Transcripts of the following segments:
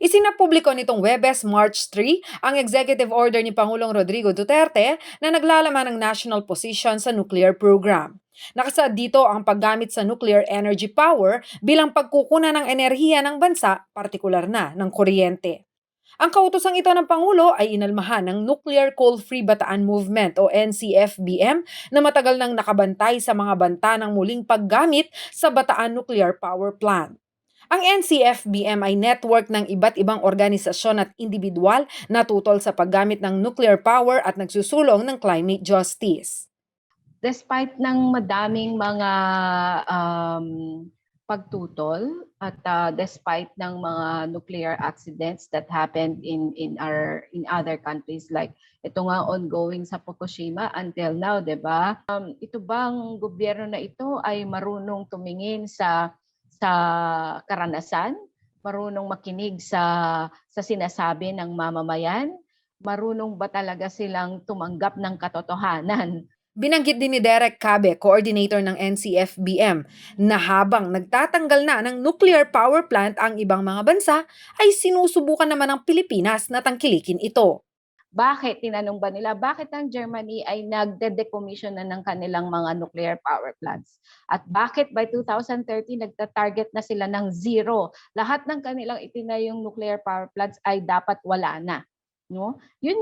Isinapubliko nitong Webes March 3 ang executive order ni Pangulong Rodrigo Duterte na naglalaman ng national position sa nuclear program. Nakasaad dito ang paggamit sa nuclear energy power bilang pagkukunan ng enerhiya ng bansa, partikular na ng kuryente. Ang kautosang ito ng Pangulo ay inalmahan ng Nuclear Coal-Free Bataan Movement o NCFBM na matagal nang nakabantay sa mga banta ng muling paggamit sa Bataan Nuclear Power Plant. Ang NCFBM ay network ng iba't ibang organisasyon at individual na tutol sa paggamit ng nuclear power at nagsusulong ng climate justice. Despite ng madaming mga um, pagtutol at despite ng mga nuclear accidents that happened in other countries, like ito nga ongoing sa Fukushima until now, 'di ba? Ito bang gobyerno na ito ay marunong tumingin sa karanasan, marunong makinig sa sinasabi ng mamamayan, marunong ba talaga silang tumanggap ng katotohanan? Binanggit din ni Derek Cabe, coordinator ng NCFBM, na habang nagtatanggal na ng nuclear power plant ang ibang mga bansa, ay sinusubukan naman ng Pilipinas na tangkilikin ito. Bakit? Tinanong ba nila, bakit ang Germany ay nagde-decommission na ng kanilang mga nuclear power plants? At bakit by 2030 nagta-target na sila ng zero? Lahat ng kanilang itinayong nuclear power plants ay dapat wala na. No? Yun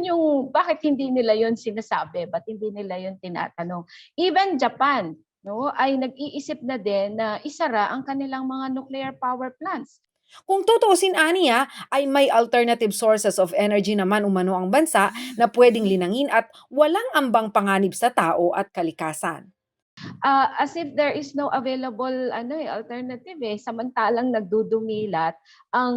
yung bakit hindi nila yun sinasabi, ba't hindi nila yun tinatanong. Even Japan, no, ay nag-iisip na din na isara ang kanilang mga nuclear power plants. Kung tutuusin aniya, ay may alternative sources of energy naman umano ang bansa na pwedeng linangin at walang ambang panganib sa tao at kalikasan. As if there is no available alternative samantalang nagdudumilat ang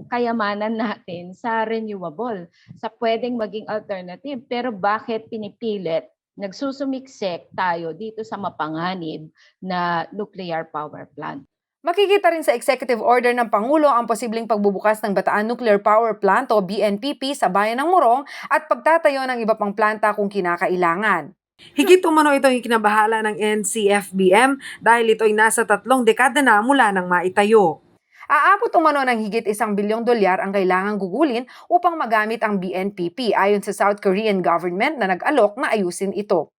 kayamanan natin sa renewable, sa pwedeng maging alternative, pero bakit pinipilit nagsusumiksek tayo dito sa mapanganib na nuclear power plant? Makikita rin sa executive order ng Pangulo ang posibleng pagbubukas ng Bataan Nuclear Power Plant o BNPP sa bayan ng Morong at pagtatayo ng iba pang planta kung kinakailangan. Higit umano ito yung kinabahala ng NCFBM dahil ito'y nasa 3 dekada na mula nang maitayo. Aabot umano ng higit $1 bilyon ang kailangang gugulin upang magamit ang BNPP ayon sa South Korean government na nag-alok na ayusin ito.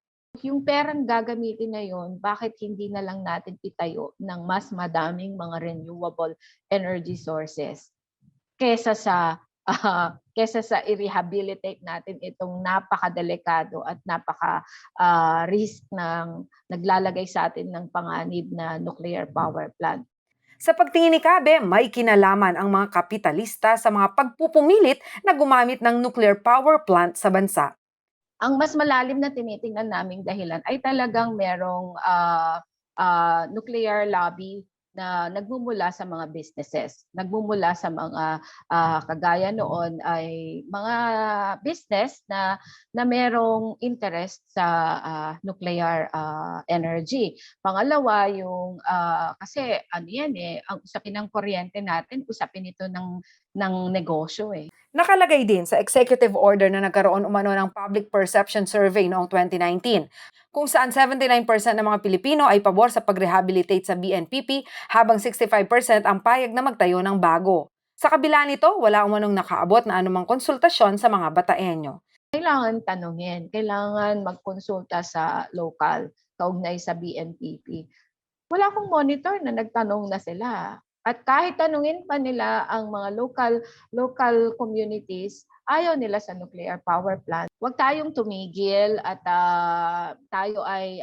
Yung perang gagamitin na yon, bakit hindi na lang natin itayo ng mas madaming mga renewable energy sources kesa sa i-rehabilitate natin itong napakadelikado at risk ng naglalagay sa atin ng panganib na nuclear power plant. Sa pagtingin ni Cabe, may kinalaman ang mga kapitalista sa mga pagpupumilit na gumamit ng nuclear power plant sa bansa. Ang mas malalim na tinitingnan naming dahilan ay talagang merong nuclear lobby na nagmumula sa mga businesses, nagmumula sa mga kagaya noon ay mga business na merong interest sa nuclear energy. Pangalawa, yung kasi ang usapin ng kuryente natin, usapin ito ng negosyo Nakalagay din sa executive order na nagkaroon umano ng public perception survey noong 2019, kung saan 79% ng mga Pilipino ay pabor sa pag-rehabilitate sa BNPP habang 65% ang payag na magtayo ng bago. Sa kabila nito, wala umanong nakaabot na anumang konsultasyon sa mga Bataenyo. Kailangan tanungin, kailangan magkonsulta sa local, kaugnay sa BNPP. Wala akong monitor na nagtanong na sila. At kahit tanungin pa nila ang mga local communities, ayaw nila sa nuclear power plant. Huwag tayong tumigil at tayo ay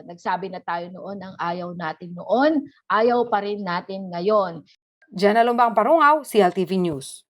nagsabi na tayo noon ang ayaw natin noon, ayaw pa rin natin ngayon. Jenna Lumbang Parungaw, CLTV News.